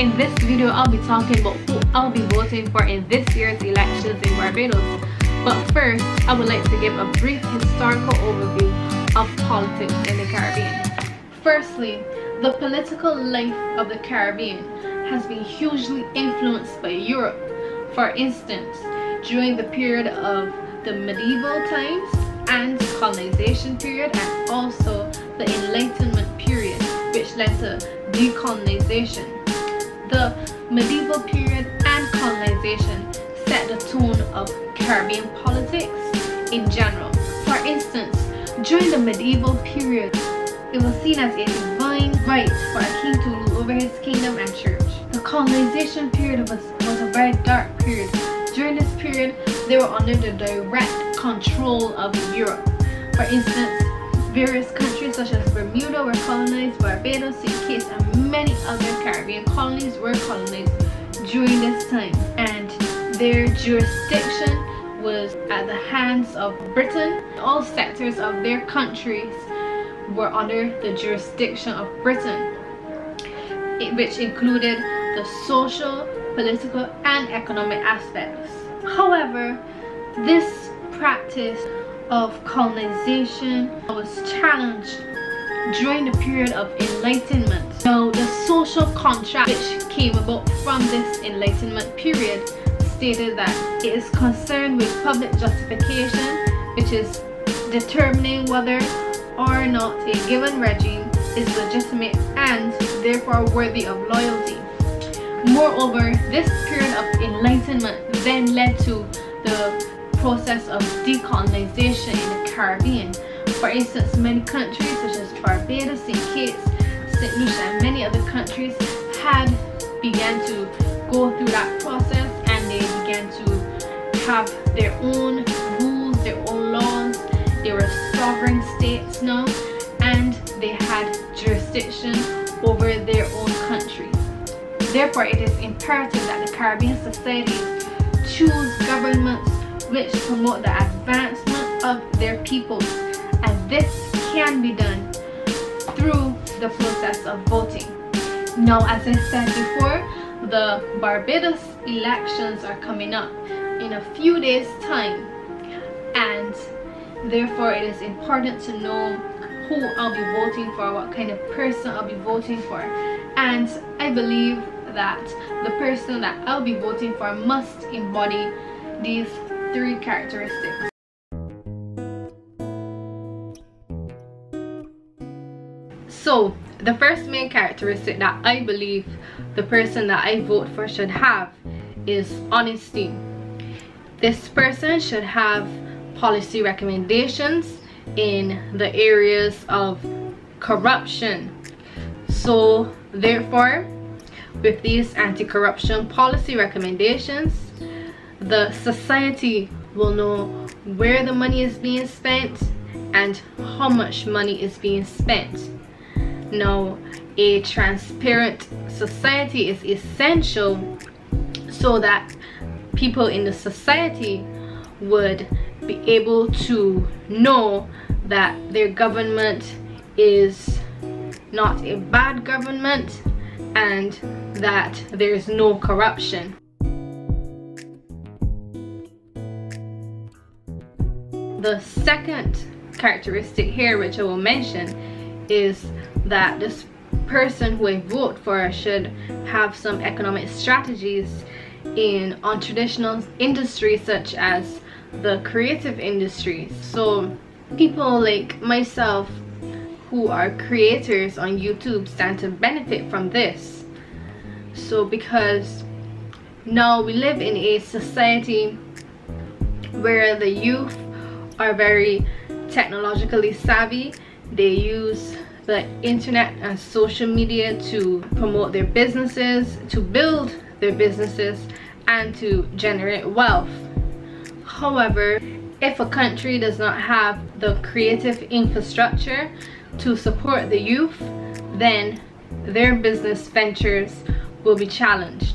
In this video, I'll be talking about who I'll be voting for in this year's elections in Barbados. But first, I would like to give a brief historical overview of politics in the Caribbean. Firstly, the political life of the Caribbean has been hugely influenced by Europe. For instance, during the period of the medieval times and colonization period, and also the Enlightenment period, which led to decolonization. The medieval period and colonization set the tone of Caribbean politics in general. For instance, during the medieval period, it was seen as a divine right for a king to rule over his kingdom and church. The colonization period was a very dark period. During this period, they were under the direct control of Europe. For instance, various countries such as Bermuda were colonized, Barbados, St. Kitts, and many other Caribbean colonies were colonized during this time, and their jurisdiction was at the hands of Britain. All sectors of their countries were under the jurisdiction of Britain, which included the social, political, and economic aspects. However, this practice of colonization was challenged during the period of Enlightenment. Now, the social contract which came about from this Enlightenment period stated that it is concerned with public justification, which is determining whether or not a given regime is legitimate and therefore worthy of loyalty. Moreover, this period of Enlightenment then led to the process of decolonization in the Caribbean. For instance, many countries such as Barbados, St. Kitts, St. Lucia, and many other countries began to go through that process, and they began to have their own rules, their own laws. They were sovereign states now, and they had jurisdiction over their own countries. Therefore, it is imperative that the Caribbean societies choose governments which promote the advancement of their peoples, and this can be done through the process of voting. Now, as I said before, the Barbados elections are coming up in a few days' time, and therefore it is important to know who I'll be voting for, what kind of person I'll be voting for. And I believe that the person that I'll be voting for must embody these three characteristics. So, the first main characteristic that I believe the person that I vote for should have is honesty. This person should have policy recommendations in the areas of corruption. So, therefore, with these anti-corruption policy recommendations, the society will know where the money is being spent and how much money is being spent. Now, a transparent society is essential so that people in the society would be able to know that their government is not a bad government and that there is no corruption. The second characteristic here, which I will mention, is that this person who I vote for should have some economic strategies in untraditional industries such as the creative industries. So people like myself who are creators on YouTube stand to benefit from this. So because now we live in a society where the youth are very technologically savvy. They use the internet and social media to promote their businesses, to build their businesses, and to generate wealth. However, if a country does not have the creative infrastructure to support the youth, then their business ventures will be challenged.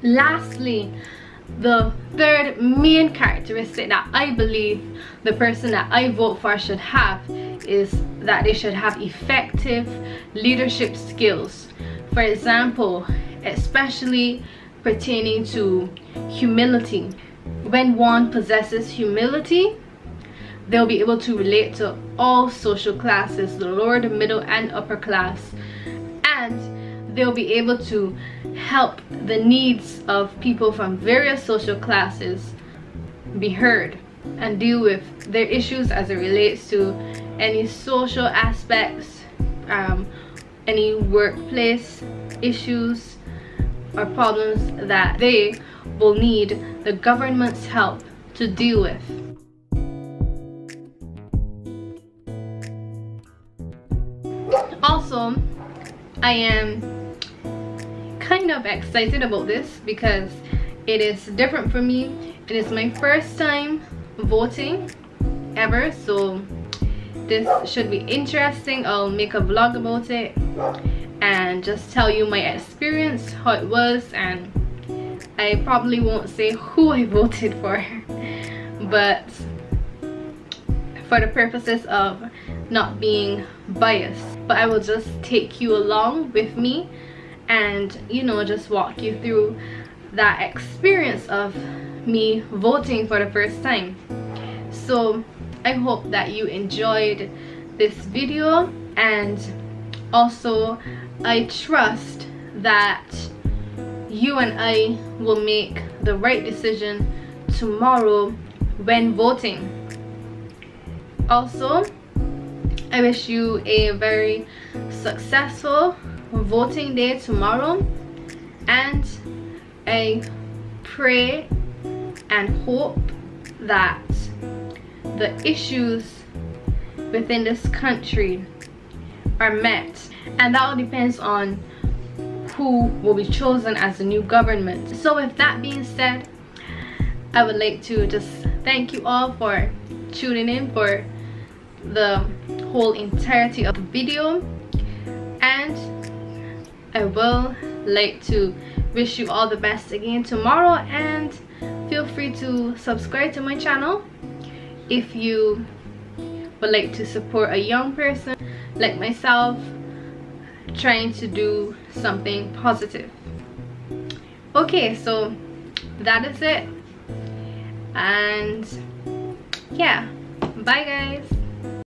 Lastly, The third main characteristic that I believe the person that I vote for should have is that they should have effective leadership skills. For example, especially pertaining to humility. When one possesses humility, they'll be able to relate to all social classes, the lower, the middle, and upper class, and they'll be able to help the needs of people from various social classes be heard and deal with their issues as it relates to any social aspects, any workplace issues or problems that they will need the government's help to deal with. Also, I am kind of excited about this because it is different for me. It is my first time voting ever, so this should be interesting. I'll make a vlog about it and just tell you my experience, how it was, and I probably won't say who I voted for, but for the purposes of not being biased. But I will just take you along with me and, you know, just walk you through that experience of me voting for the first time. So I hope that you enjoyed this video, and also I trust that you and I will make the right decision tomorrow when voting. Also, I wish you a very successful voting day tomorrow, and I pray and hope that the issues within this country are met, and that all depends on who will be chosen as the new government. So with that being said, I would like to just thank you all for tuning in for the whole entirety of the video, and I will like to wish you all the best again tomorrow, and feel free to subscribe to my channel if you would like to support a young person like myself trying to do something positive. Okay, so that is it, and yeah, bye guys.